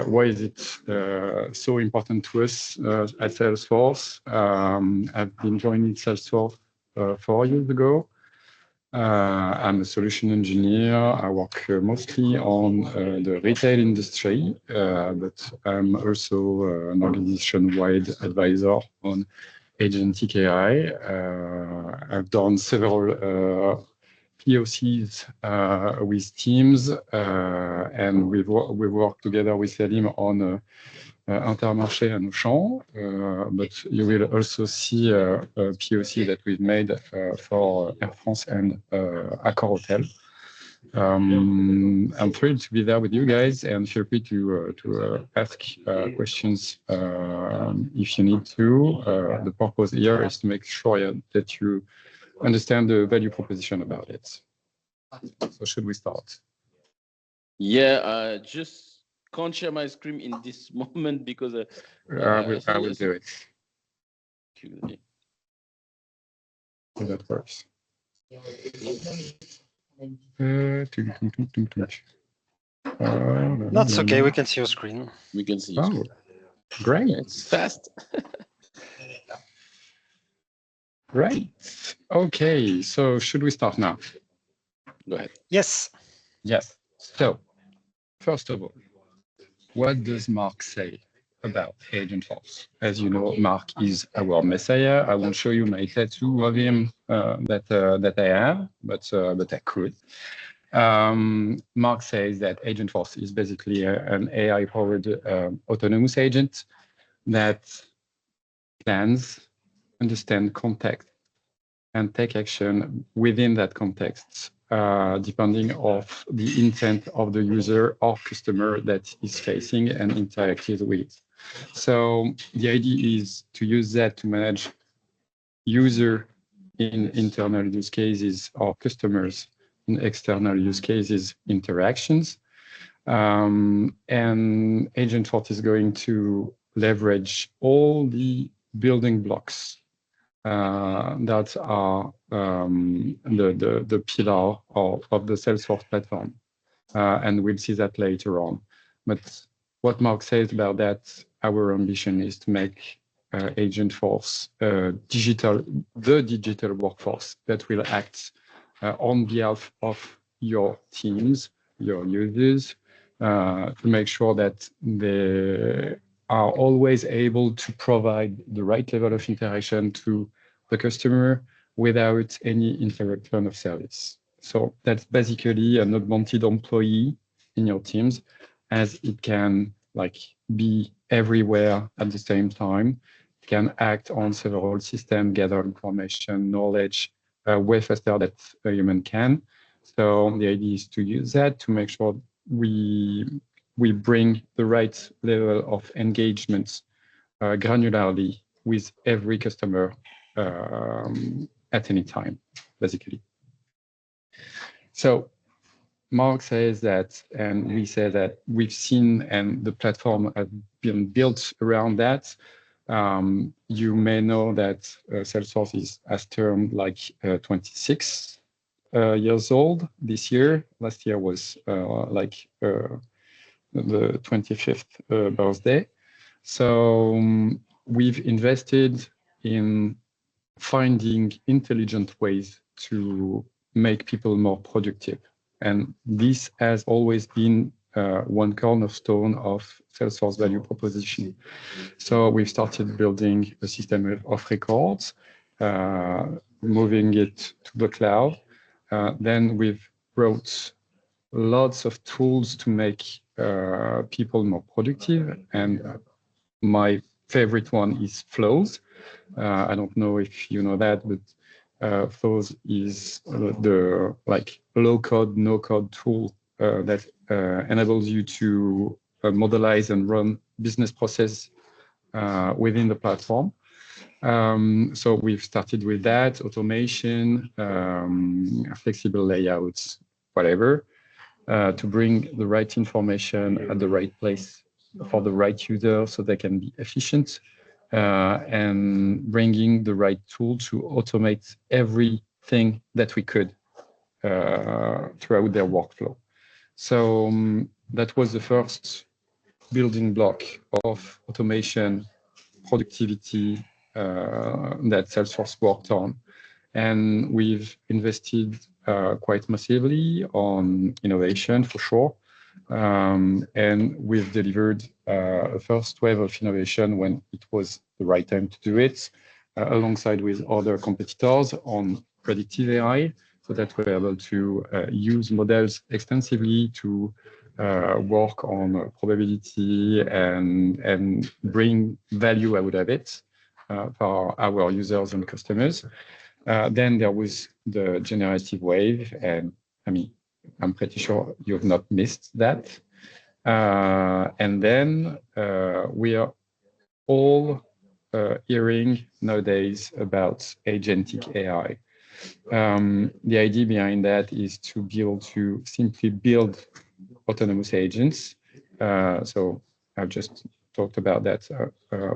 why is it so important to us at Salesforce? I've been joining Salesforce 4 years ago. I'm a solution engineer. I work mostly on the retail industry, but I'm also an organization-wide advisor on agentic AI. I've done several POCs with teams, and we've worked together with Salim on Intermarché and Auchan, but you will also see a POC that we've made for Air France and Accor Hotel. I'm thrilled to be there with you guys, and feel free to ask questions if you need to. The purpose here is to make sure that you understand the value proposition about it. So should we start? Yeah, just can't share my screen in this moment because I will do it. So that works. That's okay. We can see your screen. We can see your screen. Great. It's fast. Right. Okay. So should we start now? Go ahead. Yes. Yes. So first of all, what does Mark say about Agentforce? As you know, Mark is our messiah. I won't show you my tattoo of him that I have, but I could. Mark says that Agentforce is basically an AI-powered autonomous agent that plans, understands context, and take action within that context, depending on the intent of the user or customer that is facing and interacted with. So the idea is to use that to manage user in internal use cases or customers in external use cases interactions. And Agentforce is going to leverage all the building blocks that are the pillar of the Salesforce platform. And we'll see that later on. But what Mark says about that, our ambition is to make Agentforce the digital workforce that will act on behalf of your teams, your users, to make sure that they are always able to provide the right level of interaction to the customer without any interruption of service. So that's basically an augmented employee in your teams, as it can be everywhere at the same time. It can act on several systems, gather information, knowledge way faster than a human can. So the idea is to use that to make sure we bring the right level of engagement granularly with every customer at any time, basically. So Mark says that, and we say that we've seen, and the platform has been built around that. You may know that Salesforce has turned 26 years old this year. Last year was the 25th birthday. So we've invested in finding intelligent ways to make people more productive. And this has always been one cornerstone of Salesforce value proposition. So we've started building a system of records, moving it to the cloud. Then we've brought lots of tools to make people more productive. And my favorite one is Flows. I don't know if you know that, but Flows is the low-code, no-code tool that enables you to modelize and run business process within the platform. So we've started with that, automation, flexible layouts, whatever, to bring the right information at the right place for the right user so they can be efficient, and bringing the right tool to automate everything that we could throughout their workflow. So that was the first building block of automation, productivity that Salesforce worked on. And we've invested quite massively on innovation for sure. And we've delivered a first wave of innovation when it was the right time to do it, alongside with other competitors on predictive AI, so that we're able to use models extensively to work on probability and bring value out of it for our users and customers. Then there was the generative wave, and I mean, I'm pretty sure you've not missed that. And then we are all hearing nowadays about agentic AI. The idea behind that is to be able to simply build autonomous agents. So I've just talked about that.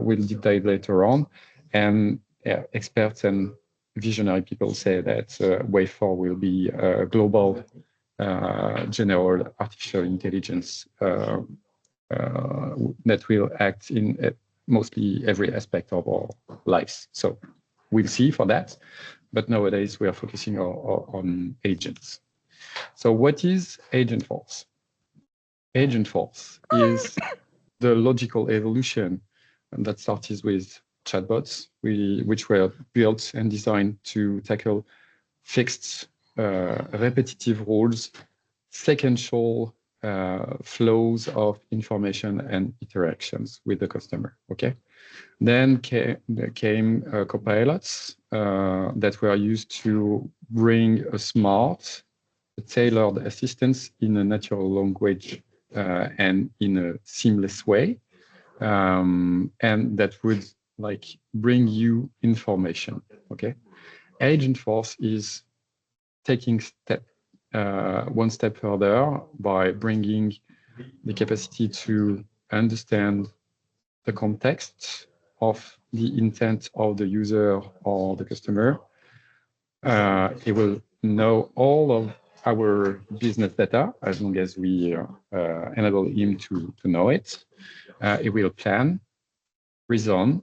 We'll deep dive later on. And experts and visionary people say that Wave 4 will be a global general artificial intelligence that will act in mostly every aspect of our lives. So we'll see for that. But nowadays we are focusing on agents. So what is Agentforce? Agentforce is the logical evolution that started with chatbots, which were built and designed to tackle fixed, repetitive rules, sequential flows of information and interactions with the customer. Okay. Then came copilots that were used to bring a smart, tailored assistance in a natural language and in a seamless way, and that would like bring you information. Okay, Agentforce is taking one step further by bringing the capacity to understand the context of the intent of the user or the customer. It will know all of our business data as long as we enable him to know it. It will plan, reason,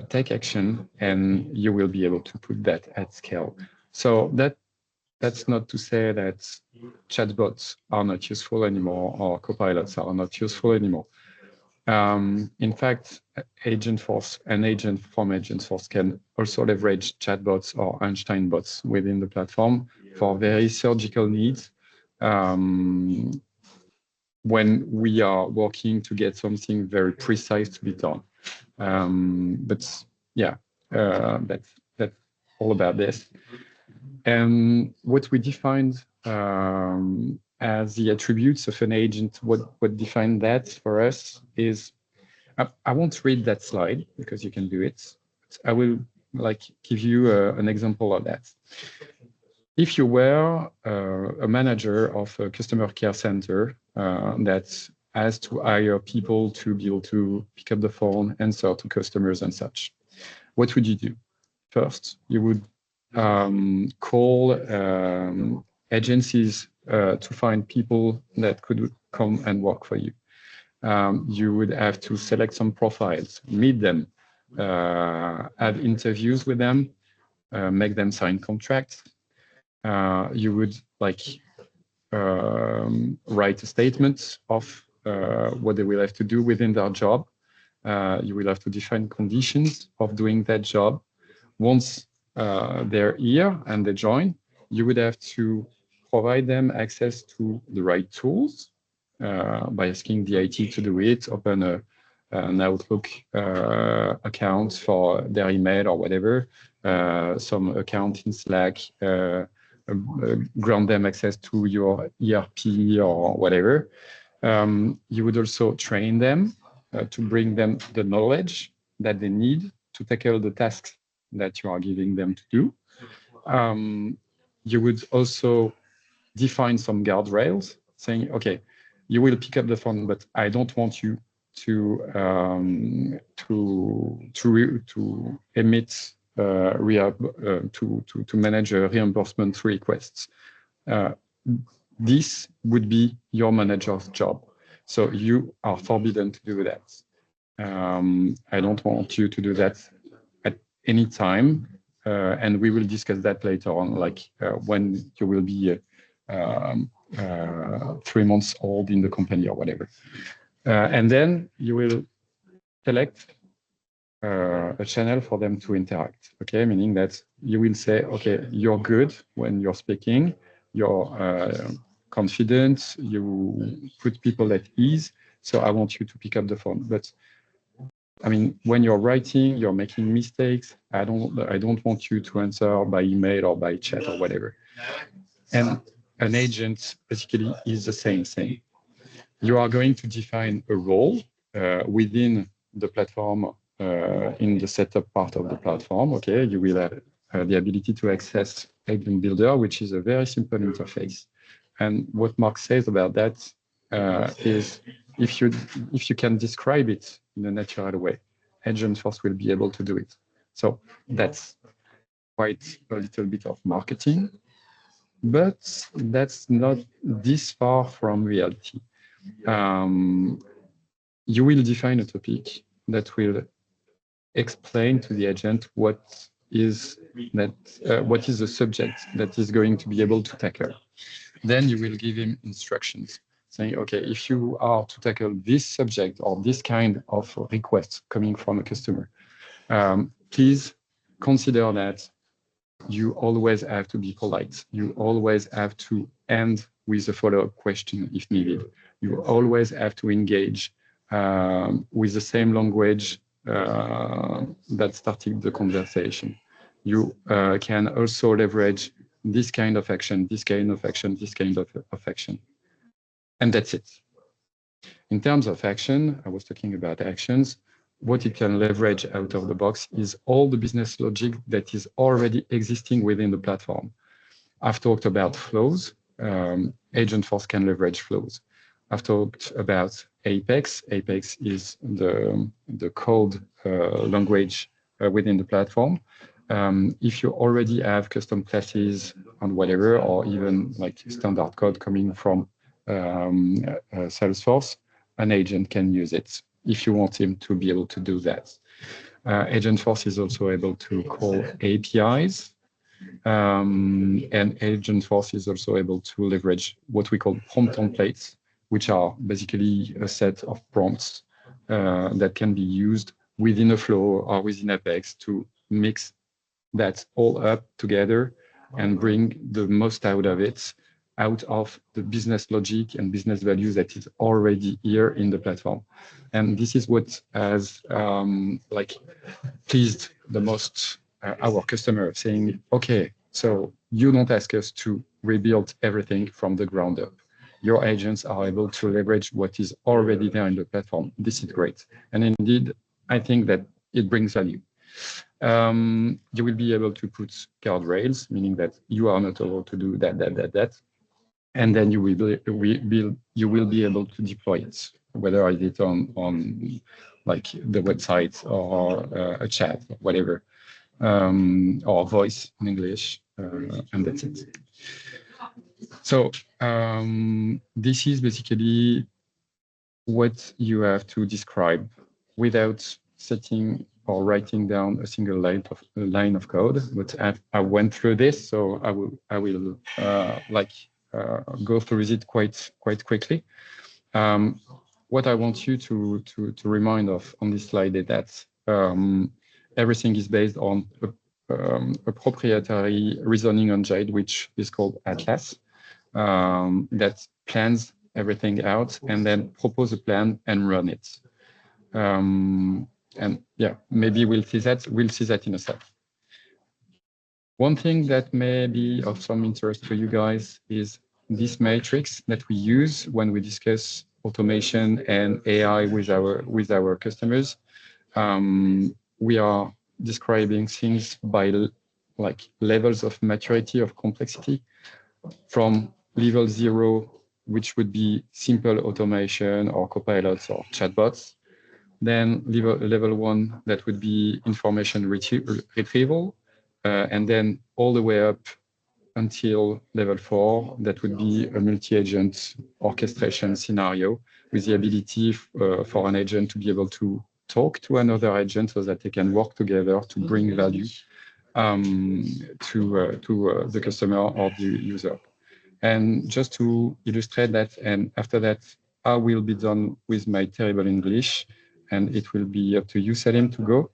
take action, and you will be able to put that at scale. So that's not to say that chatbots are not useful anymore or copilots are not useful anymore. In fact, Agentforce, an agent from Agentforce can also leverage chatbots or Einstein bots within the platform for very surgical needs when we are working to get something very precise to be done. But yeah, that's all about this. And what we defined as the attributes of an agent, what defined that for us is, I won't read that slide because you can do it. I will like give you an example of that. If you were a manager of a customer care center that has to hire people to be able to pick up the phone, answer to customers and such, what would you do? First, you would call agencies to find people that could come and work for you. You would have to select some profiles, meet them, have interviews with them, make them sign contracts. You would like write a statement of what they will have to do within their job. You will have to define conditions of doing that job. Once they're here and they join, you would have to provide them access to the right tools by asking the IT to do it, open an Outlook account for their email or whatever, some account in Slack, grant them access to your ERP or whatever. You would also train them to bring them the knowledge that they need to tackle the tasks that you are giving them to do. You would also define some guardrails saying, okay, you will pick up the phone, but I don't want you to emit to manage reimbursement requests. This would be your manager's job. So you are forbidden to do that. I don't want you to do that at any time. And we will discuss that later on, like when you will be 3 months old in the company or whatever. And then you will select a channel for them to interact. Okay, meaning that you will say, okay, you're good when you're speaking, you're confident, you put people at ease. So I want you to pick up the phone. But I mean, when you're writing, you're making mistakes. I don't want you to answer by email or by chat or whatever. And an agent basically is the same thing. You are going to define a role within the platform in the setup part of the platform. Okay, you will have the ability to access Agent Builder, which is a very simple interface. And what Mark says about that is if you can describe it in a natural way, Agentforce will be able to do it. So that's quite a little bit of marketing, but that's not this far from reality. You will define a topic that will explain to the agent what is the subject that is going to be able to tackle. Then you will give him instructions saying, okay, if you are to tackle this subject or this kind of request coming from a customer, please consider that you always have to be polite. You always have to end with a follow-up question if needed. You always have to engage with the same language that started the conversation. You can also leverage this kind of action, this kind of action, this kind of action. And that's it. In terms of action, I was talking about actions. What it can leverage out of the box is all the business logic that is already existing within the platform. I've talked about flows. Agentforce can leverage flows. I've talked about Apex. Apex is the code language within the platform. If you already have custom classes on whatever, or even like standard code coming from Salesforce, an agent can use it if you want him to be able to do that. Agentforce is also able to call APIs. And Agentforce is also able to leverage what we call prompt templates, which are basically a set of prompts that can be used within a flow or within Apex to mix that all up together and bring the most out of it, out of the business logic and business value that is already here in the platform. And this is what has pleased the most our customer, saying, okay, so you don't ask us to rebuild everything from the ground up. Your agents are able to leverage what is already there in the platform. This is great. And indeed, I think that it brings value. You will be able to put guardrails, meaning that you are not able to do that. And then you will be able to deploy it, whether it's on like the website or a chat, whatever, or voice in English, and that's it. So this is basically what you have to describe without setting or writing down a single line of code. But I went through this, so I will go through it quite quickly. What I want you to remind of on this slide is that everything is based on a proprietary reasoning engine, which is called Atlas, that plans everything out and then propose a plan and run it. And yeah, maybe we'll see that in a sec. One thing that may be of some interest to you guys is this matrix that we use when we discuss automation and AI with our customers. We are describing things by like levels of maturity of complexity, from level 0, which would be simple automation or copilots or chatbots. Then level 1, that would be information retrieval, and then all the way up until level 4, that would be a multi-agent orchestration scenario with the ability for an agent to be able to talk to another agent so that they can work together to bring value to the customer or the user. And just to illustrate that, and after that, I will be done with my terrible English, and it will be up to you, Salim, to go.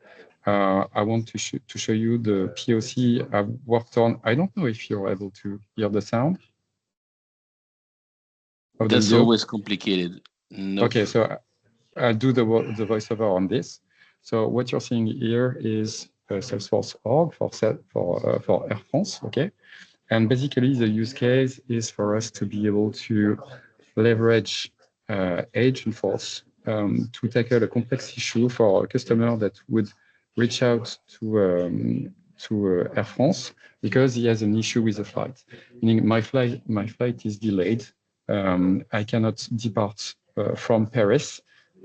I want to show you the POC I've worked on. I don't know if you're able to hear the sound of the That's video. always complicated. Nope. Okay, so I'll do the voiceover on this. So what you're seeing here is Salesforce org for Air France, okay? And basically, the use case is for us to be able to leverage Agentforce to tackle a complex issue for a customer that would reach out to Air France because he has an issue with the flight. Meaning, my flight is delayed. I cannot depart from Paris,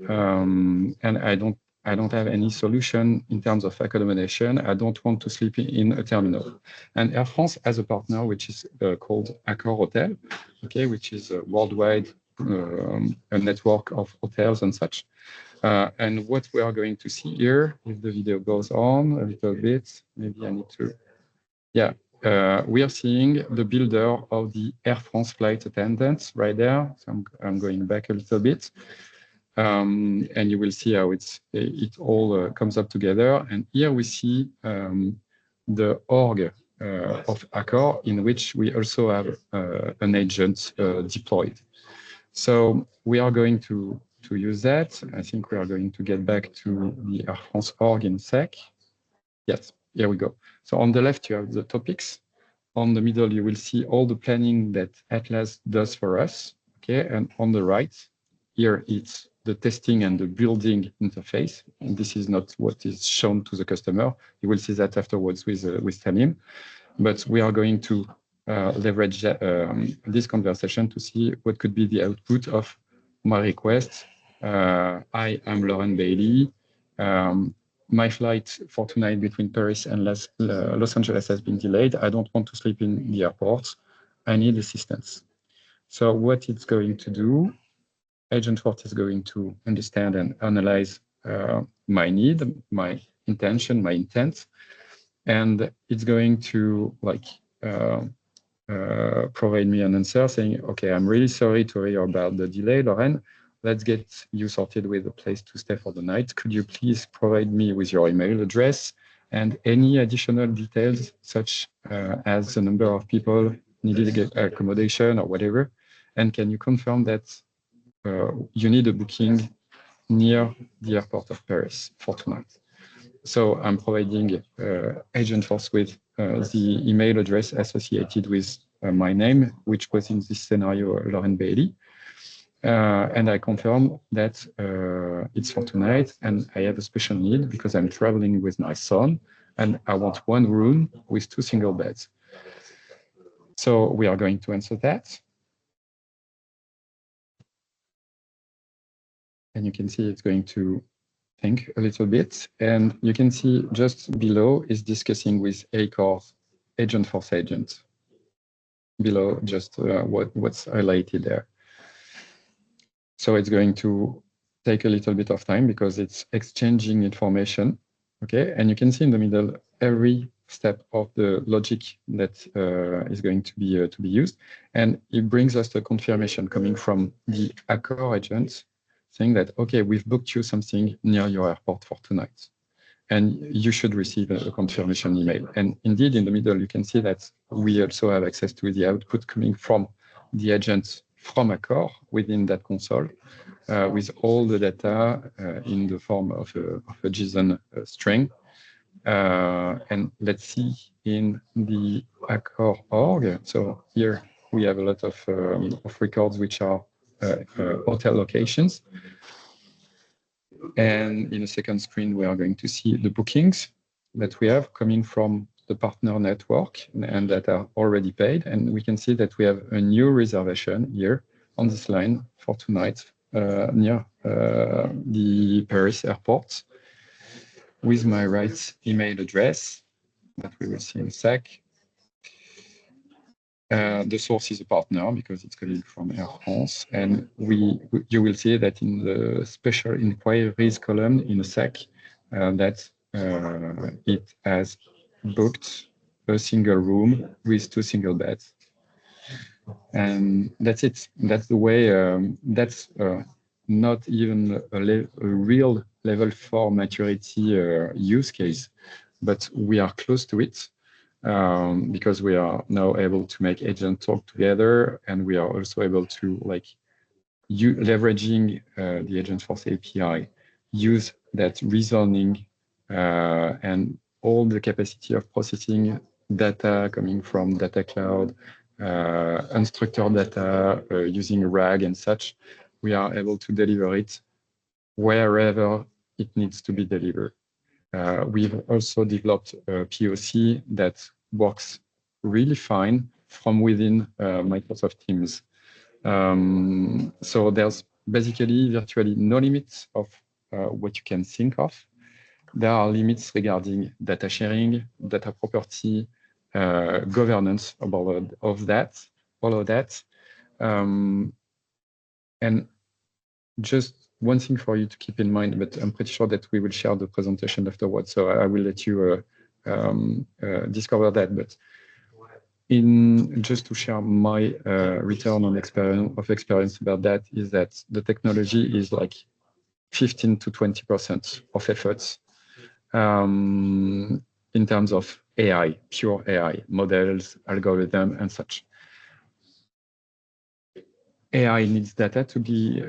and I don't have any solution in terms of accommodation. I don't want to sleep in a terminal. And Air France has a partner which is called Accor Hotel, okay, which is a worldwide a network of hotels and such. And what we are going to see here, if the video goes on a little bit, maybe I need to, yeah. We are seeing the builder of the Air France flight attendants right there. So I'm going back a little bit. And you will see how it all comes up together. And here we see the org of Accor, in which we also have an agent deployed. So we are going to use that. I think we are going to get back to the Air France org in a sec. Yes, here we go. So on the left, you have the topics. On the middle, you will see all the planning that Atlas does for us. Okay, and on the right, here it's the testing and the building interface. And this is not what is shown to the customer. You will see that afterwards with Tamim. But we are going to leverage this conversation to see what could be the output of my request. I am Lauren Bailey. My flight for tonight between Paris and Los Angeles has been delayed. I don't want to sleep in the airport. I need assistance. So what it's going to do, Agentforce is going to understand and analyze my need, my intention, my intent, and it's going to provide me an answer saying, okay, I'm really sorry to hear about the delay, Lauren. Let's get you sorted with a place to stay for the night. Could you please provide me with your email address and any additional details, such as the number of people needed to get accommodation or whatever? And can you confirm that you need a booking near the airport of Paris for tonight? So I'm providing Agentforce with the email address associated with my name, which was in this scenario, Lauren Bailey. And I confirm that it's for tonight, and I have a special need because I'm traveling with my son, and I want one room with 2 single beds. So we are going to answer that. And you can see it's going to think a little bit. And you can see just below is discussing with Acor's Agentforce agent. Below just what's highlighted there. So it's going to take a little bit of time because it's exchanging information, okay? And you can see in the middle every step of the logic that is going to be used, and it brings us the confirmation coming from the Accor agent saying that, okay, we've booked you something near your airport for tonight, and you should receive a confirmation email. And indeed, in the middle, you can see that we also have access to the output coming from the agent from Accor within that console with all the data in the form of a JSON string. And let's see in the Accor org. So here we have a lot of records which are hotel locations. And in a second screen, we are going to see the bookings that we have coming from the partner network and that are already paid. And we can see that we have a new reservation here on this line for tonight near the Paris airport with my right email address that we will see in a sec. The source is a partner because it's coming from Air France, and you will see that in the special inquiries column in a sec that it has booked a single room with 2 single beds, and that's it. That's the way. That's not even a real level 4 maturity use case, but we are close to it. Because we are now able to make agents talk together, and we are also able to leveraging the Agentforce API, use that reasoning and all the capacity of processing data coming from data cloud, unstructured data using RAG and such. We are able to deliver it wherever it needs to be delivered. We've also developed a POC that works really fine from within Microsoft Teams. So there's basically virtually no limits of what you can think of. There are limits regarding data sharing, data property, governance about all of that. And just one thing for you to keep in mind, but I'm pretty sure that we will share the presentation afterwards, so I will let you discover that. But just to share my return on experience about that is that the technology is like 15 to 20% of efforts in terms of AI, pure AI, models, algorithm, and such. AI needs data to be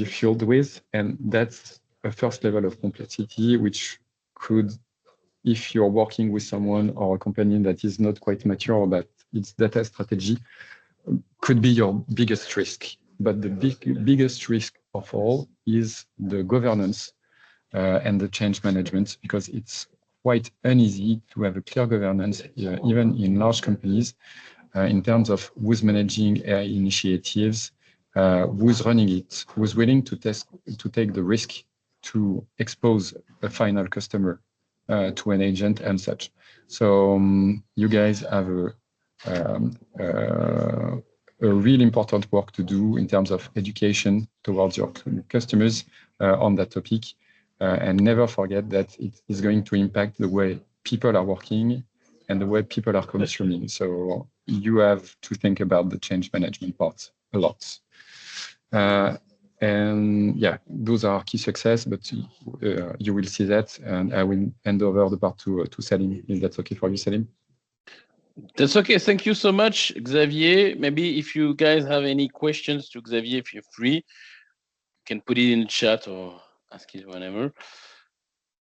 fueled with, and that's a first level of complexity, which could, if you're working with someone or a company that is not quite mature about its data strategy, could be your biggest risk. But the biggest risk of all is the governance and the change management, because it's quite uneasy to have a clear governance, even in large companies, in terms of who's managing AI initiatives, who's running it, who's willing to take the risk to expose a final customer to an agent and such. So you guys have a really important work to do in terms of education towards your customers on that topic. And never forget that it is going to impact the way people are working and the way people are consuming. So you have to think about the change management part a lot. And yeah, those are key success, but you will see that, and I will hand over the part to Salim, if that's okay for you, Salim. That's okay. Thank you so much, Xavier. Maybe if you guys have any questions to Xavier, if you're free, you can put it in the chat or ask it whenever.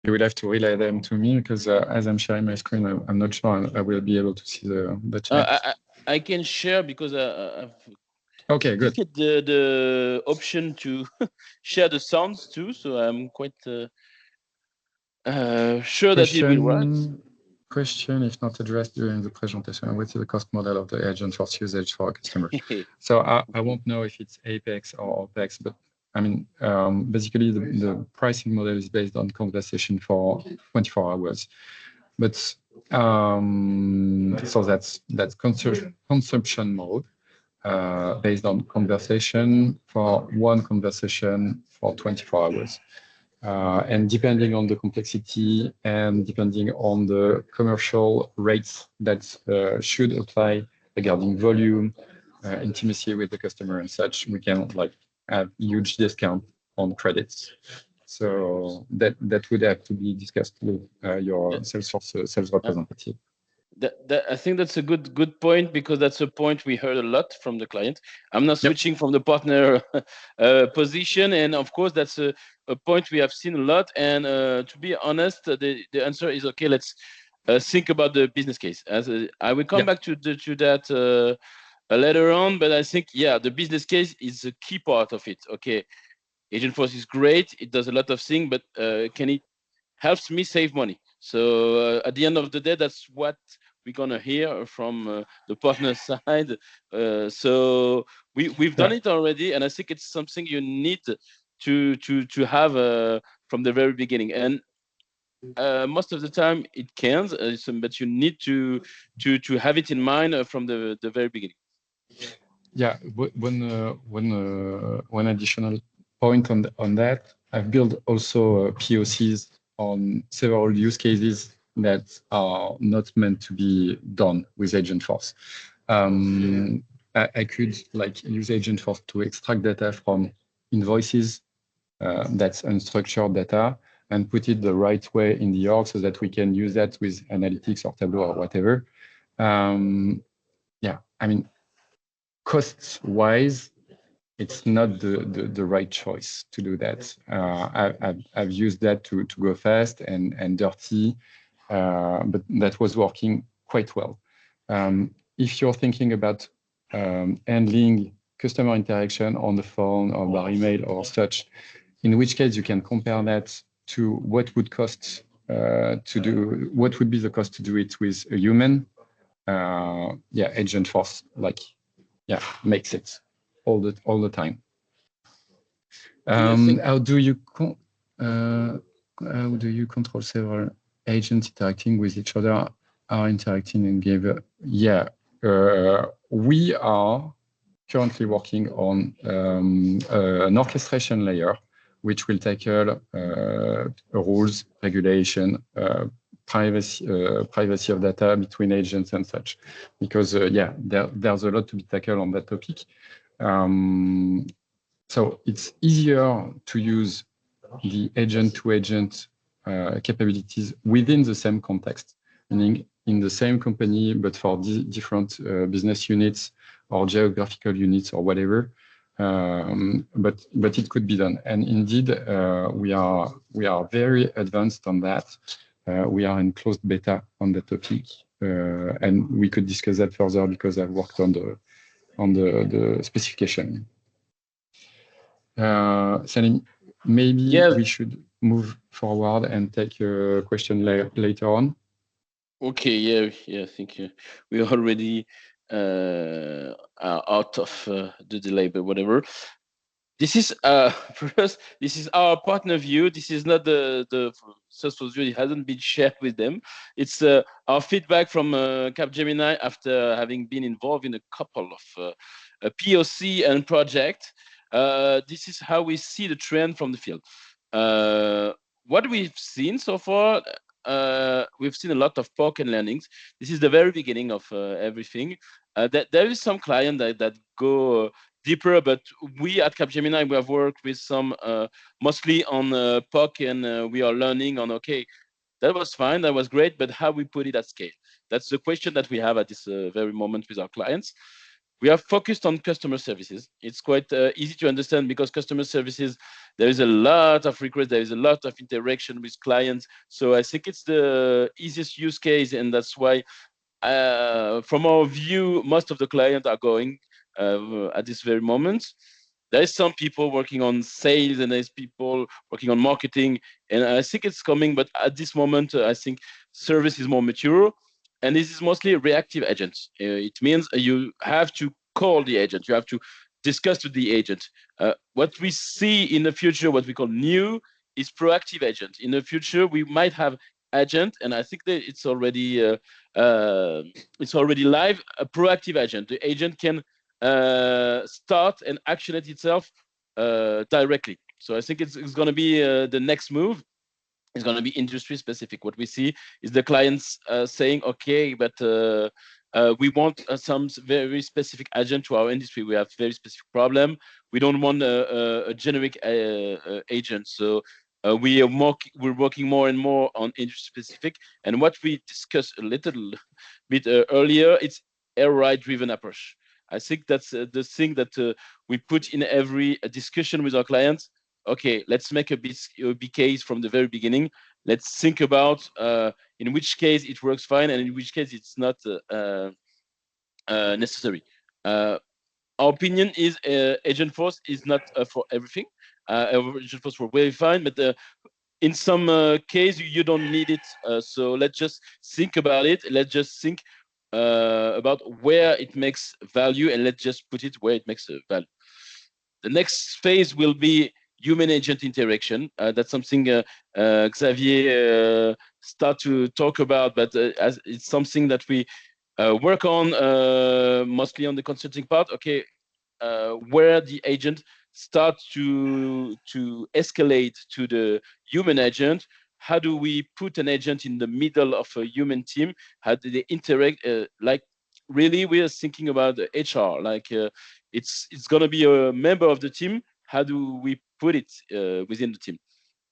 You will have to relay them to me, because as I'm sharing my screen, I'm not sure I will be able to see the chat. I can share because I've okay, good. Get the option to share the sounds too, so I'm quite sure that it will work. Question, if not addressed during the presentation, what is the cost model of the Agentforce usage for a customer? So I won't know if it's Apex or OPEX, but I mean, basically the pricing model is based on conversation for 24 hours. But so that's consumption mode based on conversation for one conversation for 24 hours. And depending on the complexity and depending on the commercial rates that should apply regarding volume, intimacy with the customer and such, we can have huge discount on credits. So that would have to be discussed with your Salesforce sales representative. I think that's a good point, because that's a point we heard a lot from the client. I'm not switching from the partner position, and of course that's a point we have seen a lot. And to be honest, the answer is okay. Let's think about the business case. As I will come back to that later on, but I think the business case is a key part of it. Okay, Agentforce is great; it does a lot of things, but can it helps me save money? So at the end of the day, that's what we're gonna hear from the partner side. So we've done it already, and I think it's something you need to have from the very beginning. And most of the time it can, but you need to have it in mind from the very beginning. Yeah, one additional point on that. I've built also POCs on several use cases that are not meant to be done with Agentforce. I could like use Agentforce to extract data from invoices, that's unstructured data, and put it the right way in the org so that we can use that with analytics or Tableau or whatever. Yeah, I mean, costs wise, it's not the right choice to do that. I've used that to go fast and dirty, but that was working quite well. If you're thinking about handling customer interaction on the phone or by email or such, in which case you can compare that to what would cost to do, what would be the cost to do it with a human. Yeah, Agentforce makes it all the time. How do you control several agents interacting with each other, are interacting and give? Yeah, we are currently working on an orchestration layer, which will tackle rules, regulation, privacy of data between agents and such. Because there's a lot to be tackled on that topic. So it's easier to use the agent-to-agent capabilities within the same context, meaning in the same company, but for different business units or geographical units or whatever. But it could be done. And indeed, we are very advanced on that. We are in closed beta on the topic, and we could discuss that further because I've worked on the specification. Salim, maybe we should move forward and take a question later on. Okay, yeah, I think we already are out of the delay, but whatever. This is for us. This is our partner view. This is not the Salesforce view. It hasn't been shared with them. It's our feedback from Capgemini after having been involved in a couple of POC and project. This is how we see the trend from the field. What we've seen so far, we've seen a lot of POC and landings. This is the very beginning of everything. That there is some client that go deeper, but we at Capgemini, we have worked with some mostly on POC, and we are learning on, okay, that was fine, that was great, but how we put it at scale? That's the question that we have at this very moment with our clients. We are focused on customer services. It's quite easy to understand because customer services, there is a lot of requests, there is a lot of interaction with clients. So I think it's the easiest use case, and that's why from our view, most of the clients are going at this very moment. There's some people working on sales and there's people working on marketing, and I think it's coming, but at this moment, I think service is more mature, and this is mostly reactive agents. It means you have to call the agent, you have to discuss with the agent. What we see in the future, what we call new, is proactive agent. In the future, we might have agent, and I think that it's already live. A proactive agent. The agent can start and action it itself directly. So I think it's going to be the next move. It's going to be industry specific. What we see is the clients saying, okay, but we want some very specific agent to our industry. We have very specific problem. We don't want a generic agent. So we're working more and more on industry specific. And what we discussed a little bit earlier, it's ROI driven approach. I think that's the thing that we put in every discussion with our clients. Okay, let's make a big case from the very beginning. Let's think about in which case it works fine and in which case it's not necessary. Our opinion is Agentforce is not for everything. Agentforce works very fine, but in some case you don't need it. So let's just think about it. Let's just think about where it makes value, and let's just put it where it makes value. The next phase will be human agent interaction. That's something Xavier start to talk about, but as it's something that we work on mostly on the consulting part. Okay, where the agent starts to escalate to the human agent. How do we put an agent in the middle of a human team? How do they interact? Like really, we are thinking about the HR. Like it's gonna be a member of the team. How do we put it within the team?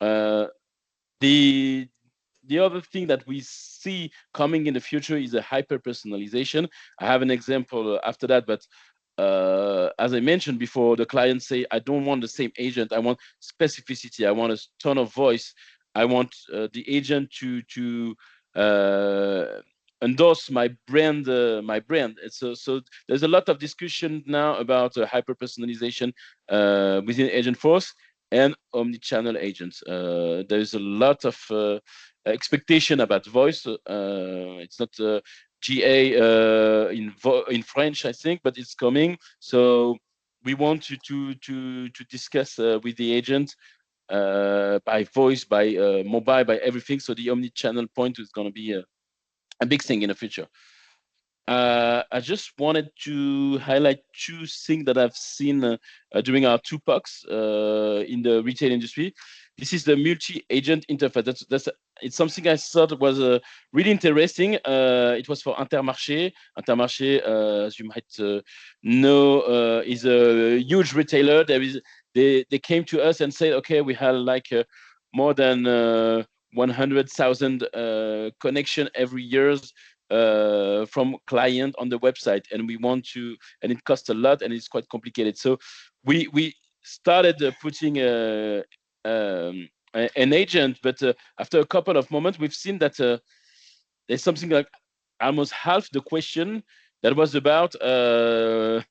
Uh, the the other thing that we see coming in the future is a hyper personalization. I have an example after that, but as I mentioned before, the clients say, I don't want the same agent. I want specificity. I want a tone of voice. I want the agent to uh, endorse my brand. And so there's a lot of discussion now about hyper personalization within Agentforce and omni-channel agents. There's a lot of expectation about voice. It's not GA in French, I think, but it's coming. So we want to discuss with the agent by voice, by mobile, by everything. So the omni-channel point is going to be a big thing in the future. I just wanted to highlight two things that I've seen during our two talks in the retail industry. This is the multi-agent interface. It's something I thought was really interesting. It was for Intermarché. Intermarché, as you might know, is a huge retailer. They came to us and said, okay, we had like more than 100,000 connection every year from client on the website, and we want to, and it costs a lot and it's quite complicated. So we started putting an agent, but after a couple of moments, we've seen that there's something like almost half the question that was about the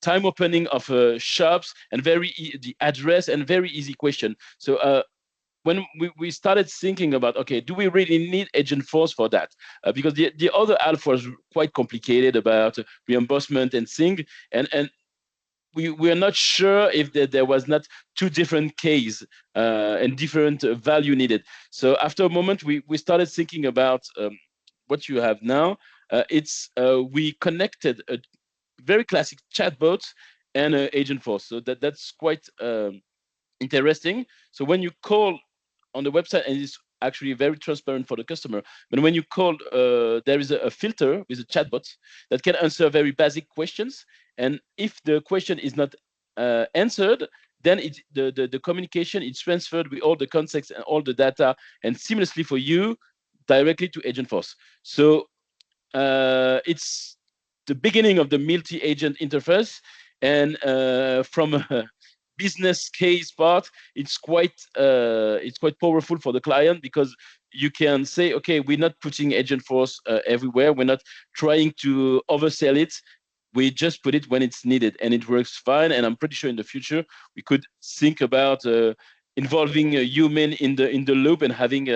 time opening of shops and the address and very easy question. So when we started thinking about, okay, do we really need Agentforce for that? Because the other half was quite complicated about reimbursement and thing, and we are not sure if there was not two different cases and different value needed. So after a moment, we started thinking about what you have now. We connected a very classic chatbot and Agentforce. So that's quite interesting. So when you call on the website, and it's actually very transparent for the customer, but when you call, there is a filter with a chatbot that can answer very basic questions. And if the question is not answered, then the communication is transferred with all the context and all the data and seamlessly for you directly to Agentforce. So it's the beginning of the multi-agent interface, and from a business case part, it's quite powerful for the client, because you can say, okay, we're not putting Agentforce everywhere. We're not trying to oversell it. We just put it when it's needed, and it works fine. And I'm pretty sure in the future we could think about involving a human in the loop and having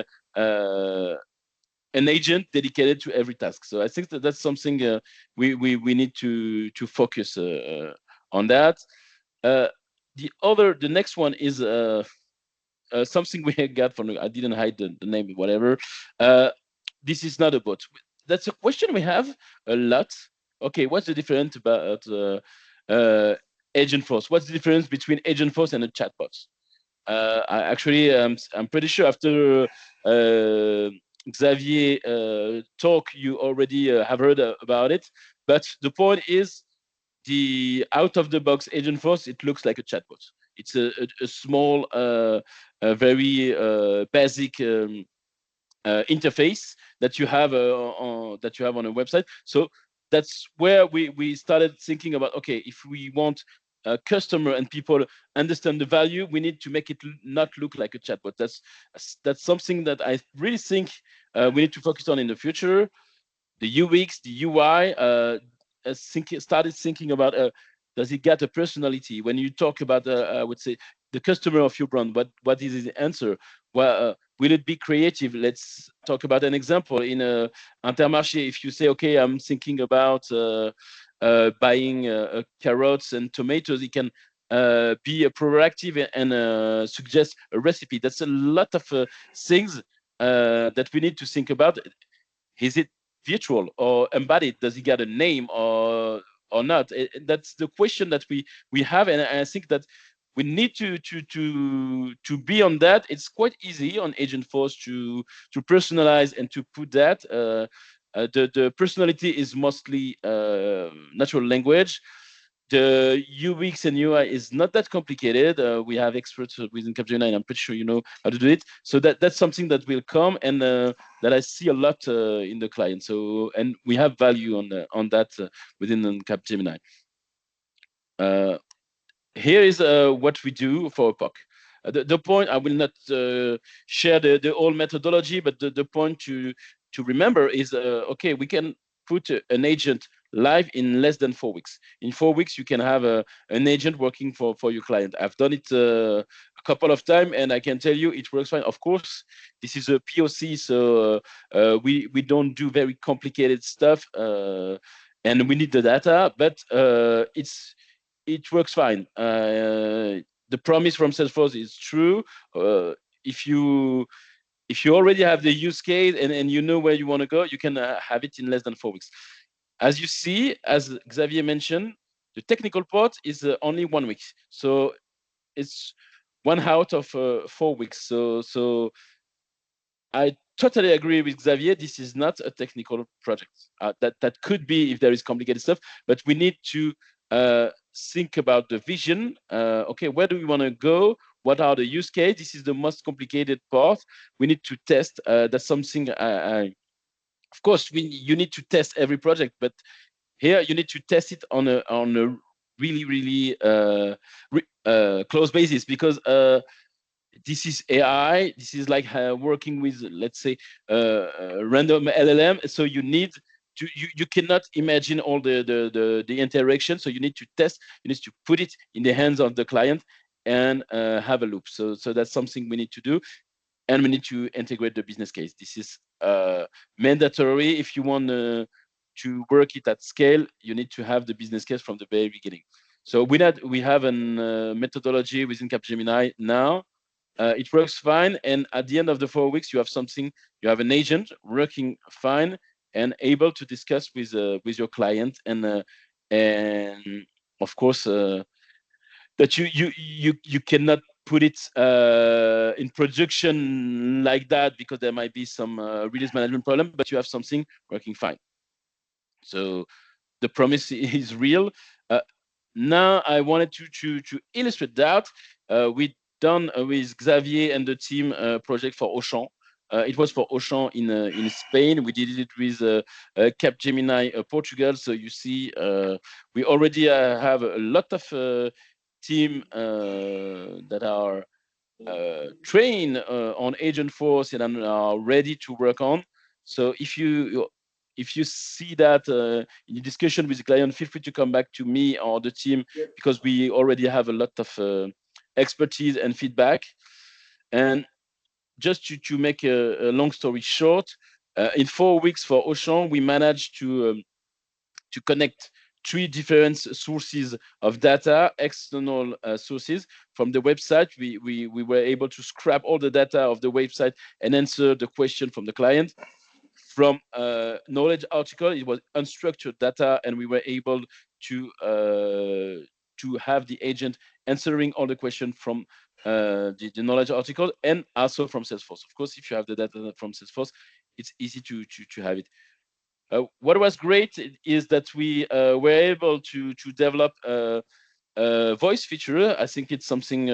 an agent dedicated to every task. So I think that's something we need to focus on that. Uh, the next one is something we got from. I didn't hide the name, whatever. This is not a bot. That's a question we have a lot. Okay, what's the difference about Agentforce? What's the difference between Agentforce and a chatbot? I'm pretty sure after Xavier talk, you already have heard about it. But the point is, the out-of-the-box Agentforce, it looks like a chatbot. It's a small, a very basic interface that you have on a website. So that's where we started thinking about, okay, if we want a customer and people understand the value, we need to make it not look like a chatbot. That's something that I really think we need to focus on in the future. The UX, the UI, started thinking about, does it get a personality? When you talk about, I would say, the customer of your brand, what is his answer? Well, will it be creative? Let's talk about an example. In Intermarché, if you say, okay, I'm thinking about buying carrots and tomatoes, it can be proactive and suggest a recipe. That's a lot of things that we need to think about. Is it virtual or embodied? Does it get a name, or not? That's the question that we have, and I think that we need to be on that. It's quite easy on Agentforce to personalize and to put that. The personality is mostly natural language. The UX and UI is not that complicated. We have experts within Capgemini, and I'm pretty sure you know how to do it. So that's something that will come, and that I see a lot in the client. So, and we have value on that within Capgemini. Here is what we do for a POC. The point, I will not share the whole methodology, but the point to remember is, okay, we can put an agent live in less than 4 weeks. In 4 weeks, you can have an agent working for your client. I've done it a couple of times, and I can tell you it works fine. Of course, this is a POC, so we don't do very complicated stuff, and we need the data, but it works fine. The promise from Salesforce is true. If you already have the use case and you know where you want to go, you can have it in less than 4 weeks. As you see, as Xavier mentioned, the technical part is only 1 week. So it's 1 out of 4 weeks. So I totally agree with Xavier. This is not a technical project. That could be if there is complicated stuff, but we need to think about the vision. Okay, where do we want to go? What are the use case? This is the most complicated part. We need to test. That's something of course, you need to test every project, but here you need to test it on a really close basis, because this is AI. This is like working with, let's say, random LLM. So you need to, you cannot imagine all the interaction. So you need to test. You need to put it in the hands of the client and have a loop. So that's something we need to do, and we need to integrate the business case. This is mandatory. If you want to work it at scale, you need to have the business case from the very beginning. So we have a methodology within Capgemini now. It works fine, and at the end of the 4 weeks, you have something. You have an agent working fine and able to discuss with your client, and of course that you cannot put it in production like that, because there might be some release management problem, but you have something working fine. So the promise is real. Now I wanted to illustrate that. We done with Xavier and the team project for Auchan. It was for Auchan in Spain. We did it with Capgemini Portugal. So you see, we already have a lot of team that are trained on Agentforce and are ready to work on. So if you see that in the discussion with the client, feel free to come back to me or the team, because we already have a lot of expertise and feedback. And just to make a long story short, in 4 weeks for Auchan, we managed to connect 3 different sources of data, external sources from the website. We were able to scrap all the data of the website and answer the question from the client. From knowledge article, it was unstructured data, and we were able to have the agent answering all the questions from the knowledge article, and also from Salesforce. Of course, if you have the data from Salesforce, it's easy to have it. What was great is that we were able to develop a voice feature. I think it's something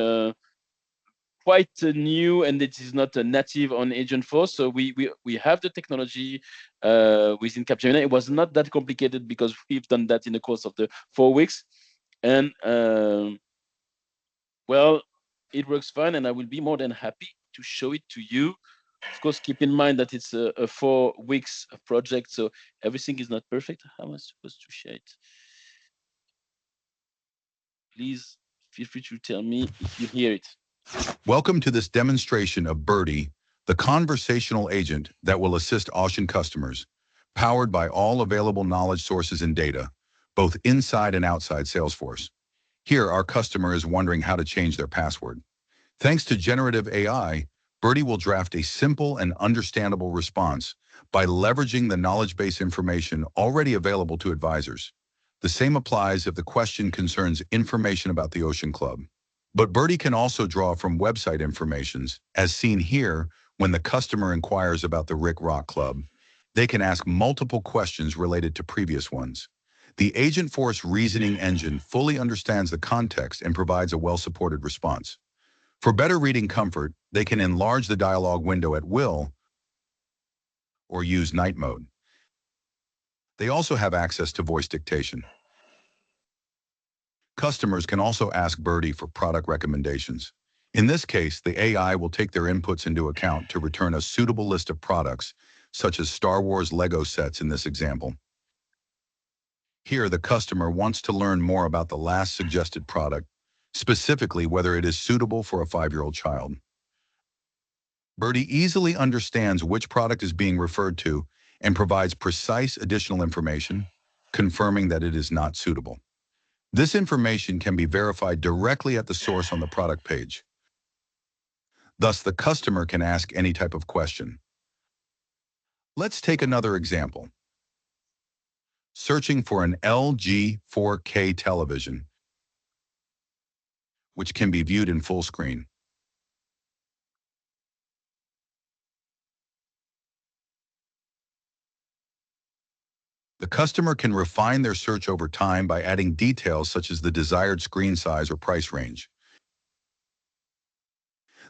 quite new, and it is not a native on Agentforce. So we have the technology within Capgemini. It was not that complicated, because we've done that in the course of the 4 weeks, and well, it works fine, and I will be more than happy to show it to you. Of course, keep in mind that it's a 4 weeks project, so everything is not perfect. How am I supposed to share it? Please feel free to tell me if you hear it. Welcome to this demonstration of Birdie, the conversational agent that will assist Auchan customers, powered by all available knowledge sources and data, both inside and outside Salesforce. Here, our customer is wondering how to change their password. Thanks to generative AI, Birdie will draft a simple and understandable response by leveraging the knowledge base information already available to advisors. The same applies if the question concerns information about the Ocean Club. But Birdie can also draw from website informations, as seen here when the customer inquires about the Rick Rock Club. They can ask multiple questions related to previous ones. The Agentforce reasoning engine fully understands the context and provides a well-supported response. For better reading comfort, they can enlarge the dialog window at will or use night mode. They also have access to voice dictation. Customers can also ask Birdie for product recommendations. In this case, the AI will take their inputs into account to return a suitable list of products, such as Star Wars Lego sets in this example. Here, the customer wants to learn more about the last suggested product, specifically whether it is suitable for a 5-year-old child. Birdie easily understands which product is being referred to and provides precise additional information, confirming that it is not suitable. This information can be verified directly at the source on the product page. Thus, the customer can ask any type of question. Let's take another example. Searching for an LG 4K television, which can be viewed in full screen. The customer can refine their search over time by adding details such as the desired screen size or price range.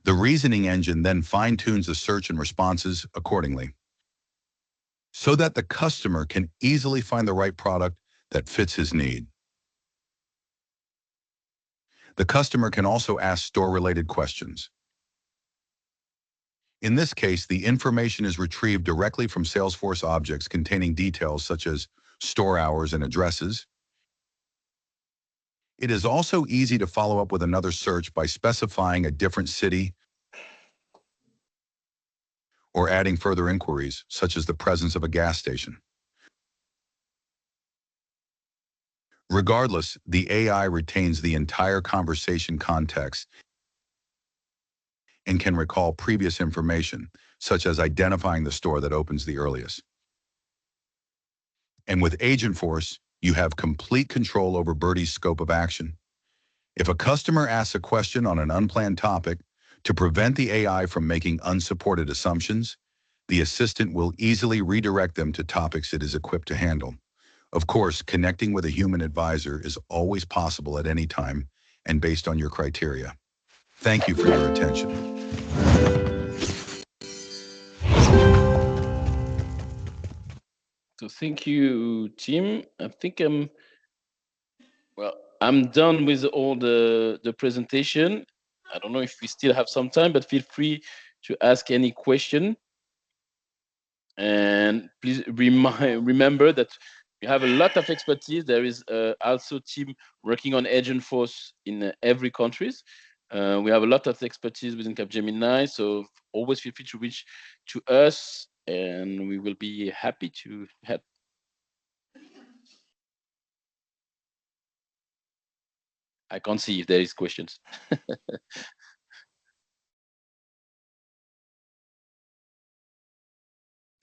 The reasoning engine then fine-tunes the search and responses accordingly, so that the customer can easily find the right product that fits his need. The customer can also ask store-related questions. In this case, the information is retrieved directly from Salesforce objects containing details such as store hours and addresses. It is also easy to follow up with another search by specifying a different city or adding further inquiries, such as the presence of a gas station. Regardless, the AI retains the entire conversation context and can recall previous information, such as identifying the store that opens the earliest. And with Agentforce, you have complete control over Birdie's scope of action. If a customer asks a question on an unplanned topic, to prevent the AI from making unsupported assumptions, the assistant will easily redirect them to topics it is equipped to handle. Of course, connecting with a human advisor is always possible at any time and based on your criteria. Thank you for your attention. So thank you, Tim. I think I'm done with all the presentation. I don't know if we still have some time, but feel free to ask any question. And please remember that we have a lot of expertise. There is also a team working on Agentforce in every country. We have a lot of expertise within Capgemini, so always feel free to reach to us, and we will be happy to help. I can't see if there is questions.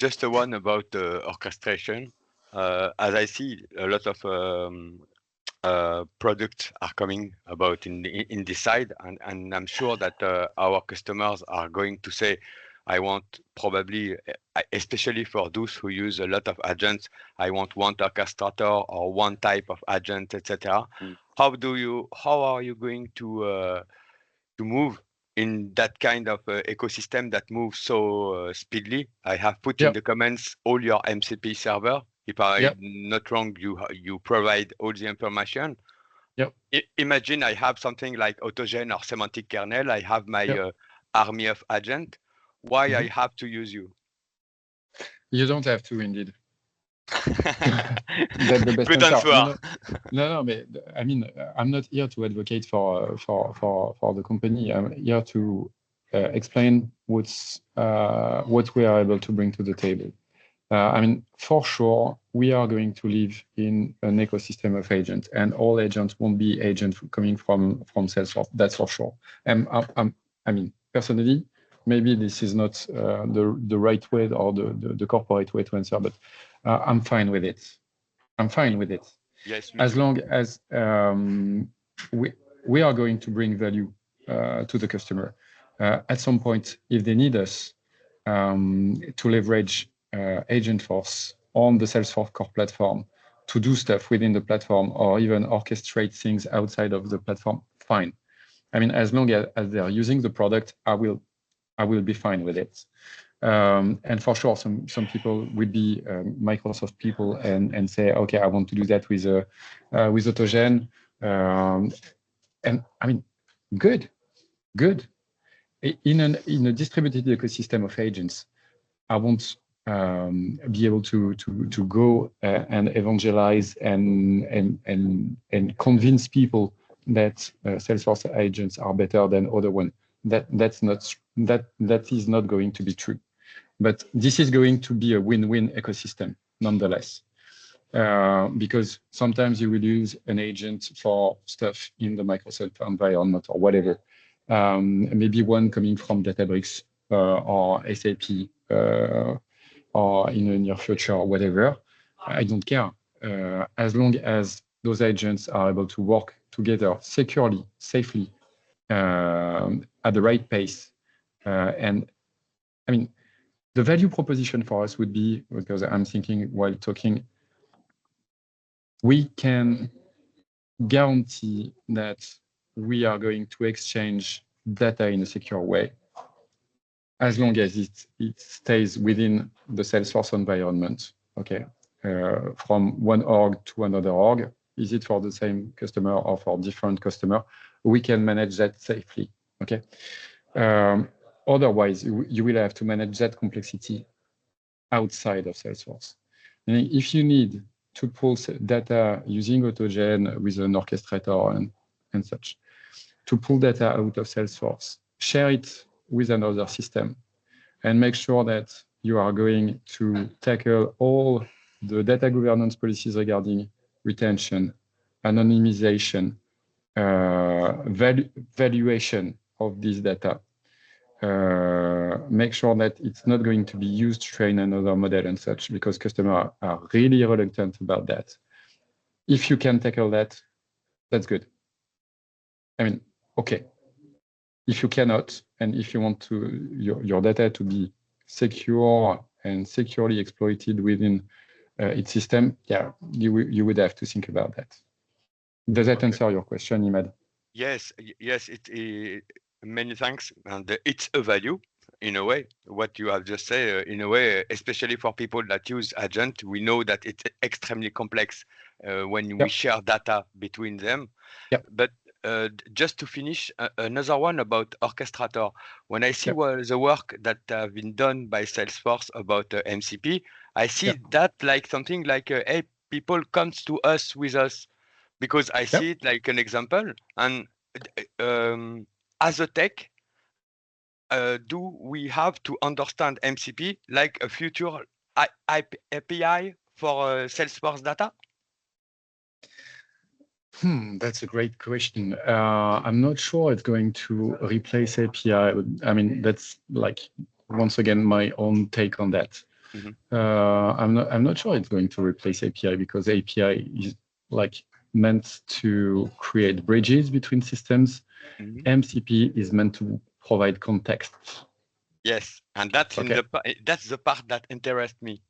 Just one about orchestration. As I see, a lot of products are coming about in this side, and I'm sure that our customers are going to say, I want probably, especially for those who use a lot of agents, I want one orchestrator or one type of agent, etc. How are you going to move in that kind of ecosystem that moves so speedily? I have put in the comments all your MCP server. If I'm not wrong, you provide all the information. Imagine I have something like Autogen or semantic kernel. I have my army of agent. Why I have to use you? You don't have to, indeed. That's the best answer. No, but I mean, I'm not here to advocate for the company. I'm here to explain what we are able to bring to the table. I mean, for sure, we are going to live in an ecosystem of agents, and all agents won't be agents coming from Salesforce. That's for sure. I mean, personally, maybe this is not the right way or the corporate way to answer, but I'm fine with it. I'm fine with it. Yes, as long as we are going to bring value to the customer. At some point, if they need us to leverage Agentforce on the Salesforce core platform to do stuff within the platform or even orchestrate things outside of the platform, fine. I mean, as long as they're using the product, I will be fine with it. And for sure, some people would be Microsoft people and say, okay, I want to do that with Autogen. And I mean, good. In a distributed ecosystem of agents, I won't be able to go and evangelize and convince people that Salesforce agents are better than other one. That is not going to be true. But this is going to be a win-win ecosystem nonetheless. Because sometimes you will use an agent for stuff in the Microsoft environment or whatever. Maybe one coming from Databricks or SAP or in the near future or whatever. I don't care. As long as those agents are able to work together securely, safely, at the right pace. And I mean, the value proposition for us would be, because I'm thinking while talking, we can guarantee that we are going to exchange data in a secure way, as long as it stays within the Salesforce environment. Okay, from one org to another org, is it for the same customer or for different customer? We can manage that safely. Okay. Otherwise, you will have to manage that complexity outside of Salesforce. And if you need to pull data using Autogen with an orchestrator and such, to pull data out of Salesforce, share it with another system, and make sure that you are going to tackle all the data governance policies regarding retention, anonymization, valuation of this data. Make sure that it's not going to be used to train another model and such, because customers are really reluctant about that. If you can tackle that, that's good. I mean, okay. If you cannot, and if you want to your data to be secure and securely exploited within its system, yeah, you would have to think about that. Does that answer your question, Imad? Yes, it many thanks. And it's a value in a way, what you have just said, in a way, especially for people that use agent, we know that it's extremely complex when we share data between them. But just to finish, another one about orchestrator. When I see the work that have been done by Salesforce about MCP, I see that like something like, hey, people comes to us with us, because I see it like an example. And as a tech, do we have to understand MCP like a future API for Salesforce data? That's a great question. I'm not sure it's going to replace API. I mean, that's like, once again, my own take on that. I'm not sure it's going to replace API, because API is like meant to create bridges between systems. MCP is meant to provide context. Yes, and that's that's the part that interests me.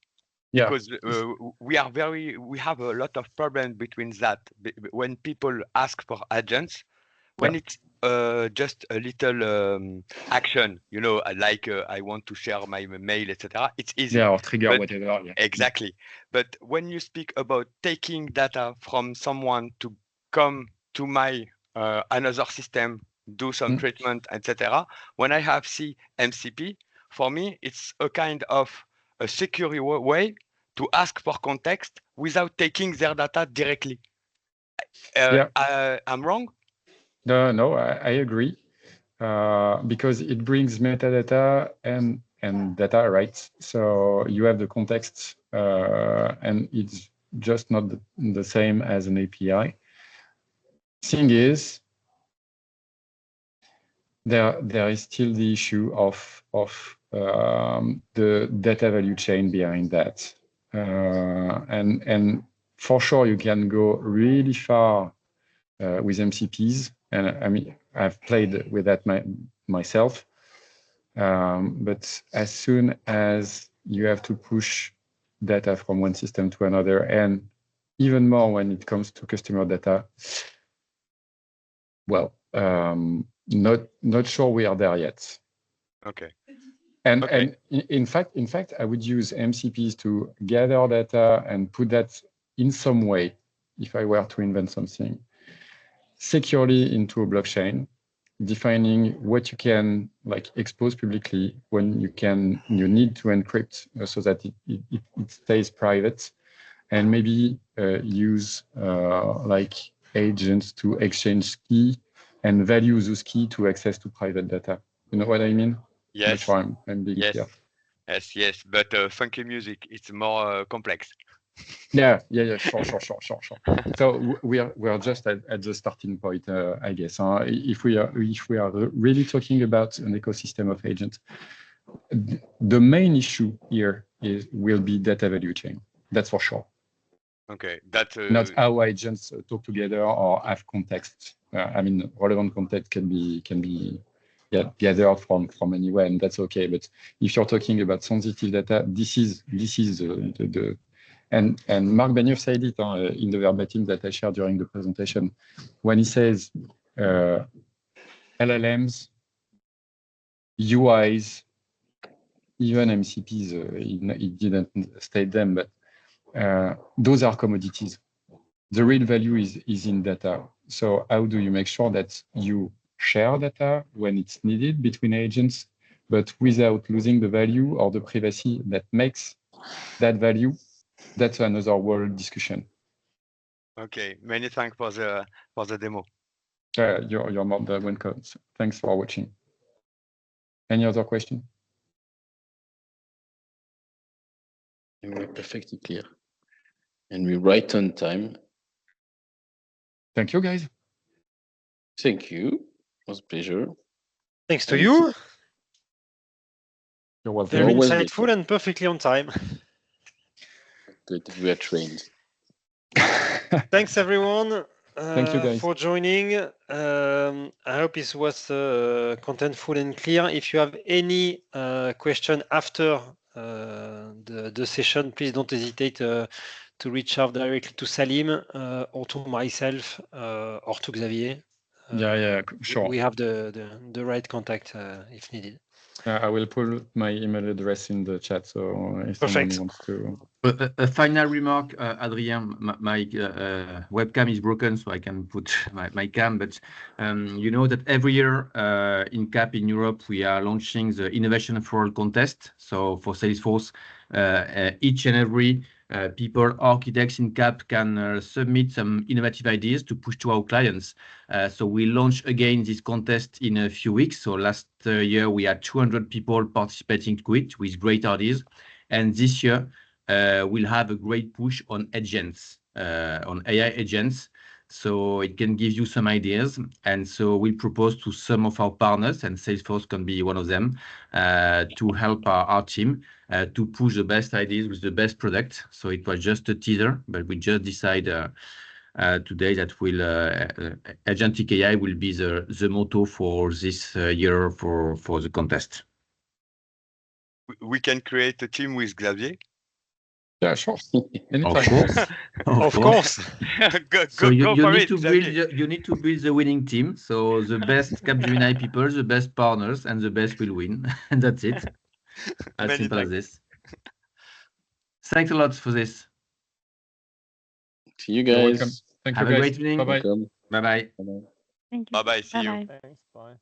Because we have a lot of problems between that. When people ask for agents, when it's just a little action, you know, like I want to share my mail, etc. It's easy. Yeah, or trigger whatever. Yeah. Exactly. But when you speak about taking data from someone to come to my another system, do some treatment, etc. When I have MCP, for me, it's a kind of a secure way to ask for context without taking their data directly. I'm wrong? No, I agree. Because it brings metadata and data, right? So you have the context, and it's just not the same as an API. Thing is, there is still the issue of the data value chain behind that, and for sure, you can go really far with MCPs. And I mean, I've played with that myself. But as soon as you have to push data from one system to another, and even more when it comes to customer data, well, not sure we are there yet. Okay. And in fact, I would use MCPs to gather data and put that in some way, if I were to invent something, securely into a blockchain, defining what you can like expose publicly, when you need to encrypt so that it stays private, and maybe use like agents to exchange key and value those key to access to private data. You know what I mean? Yes. Not sure I'm being clear. Yes. But funky music, it's more complex. Yeah. Sure. So we are just at the starting point, I guess. If we are really talking about an ecosystem of agents, the main issue here will be data value chain. That's for sure. Okay, that's not how agents talk together or have context. I mean, relevant context can be gathered from anywhere, and that's okay. But if you're talking about sensitive data, this is the and Mark Benioff said it in the verbatim that I shared during the presentation, when he says LLMs, UIs, even MCPs, he didn't state them, but those are commodities. The real value is in data. So how do you make sure that you share data when it's needed between agents, but without losing the value or the privacy that makes that value? That's another world discussion. Okay, many thanks for the demo. You're more than welcome. Thanks for watching. Any other question? We're perfectly clear, and we're right on time. Thank you, guys. Thank you. It was a pleasure. Thanks to you. You're welcome. Very Always insightful and perfectly on time. Good. We are trained. Thanks, everyone. Thank you, guys. For joining. I hope this was contentful and clear. If you have any question after the session, please don't hesitate to reach out directly to Salim or to myself or to Xavier. Yeah, sure. We have the right contact if needed. I will put my email address in the chat, so if someone wants to. A final remark, Adrien, my webcam is broken, so I can put my cam. But you know that every year in CAP in Europe, we are launching the Innovation for All contest. So for Salesforce, each and every people, architects in CAP can submit some innovative ideas to push to our clients. So we launch again this contest in a few weeks. So last year we had 200 people participating to it with great ideas. And this year we'll have a great push on agents, on AI agents. So it can give you some ideas. And so we propose to some of our partners, and Salesforce can be one of them, to help our team to push the best ideas with the best product. So it was just a teaser, but we just decided today that agentic AI will be the motto for this year for the contest. We can create a team with Xavier. Yeah, sure. Of course. Of course. So you need to build the winning team. So the best Capgemini people, the best partners, and the best will win. And that's it. As simple as this. Thanks a lot for this. See you You're welcome. guys. Thank Have you, a guys. great evening. Bye-bye. Bye-bye. Thank you. Bye bye. See you. Bye-bye. Thanks. Bye.